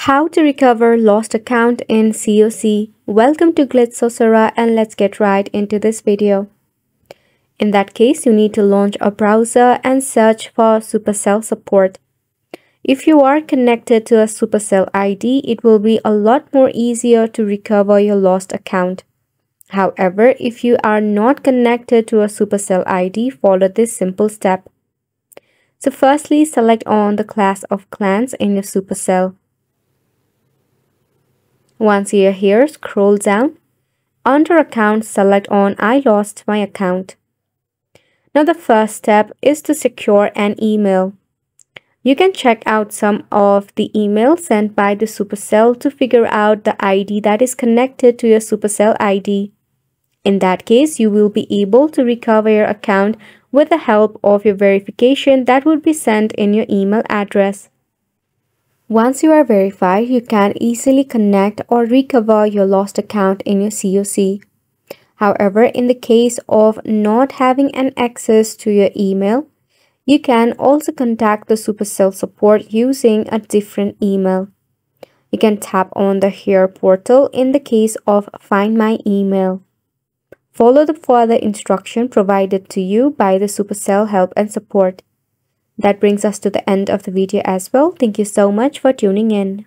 How to recover lost account in COC. Welcome to Glitz and let's get right into this video. In that case, you need to launch a browser and search for Supercell support. If you are connected to a Supercell ID, it will be a lot more easier to recover your lost account. However, if you are not connected to a Supercell ID, follow this simple step. So firstly, select on the class of clans in your Supercell. Once you're here, scroll down. Under Accounts, select on I lost my account. Now the first step is to secure an email. You can check out some of the emails sent by the Supercell to figure out the ID that is connected to your Supercell ID. In that case, you will be able to recover your account with the help of your verification that would be sent in your email address. Once you are verified, you can easily connect or recover your lost account in your COC. However, in the case of not having an access to your email, you can also contact the Supercell support using a different email. You can tap on the Here portal in the case of Find My Email. Follow the further instruction provided to you by the Supercell help and support. That brings us to the end of the video as well. Thank you so much for tuning in.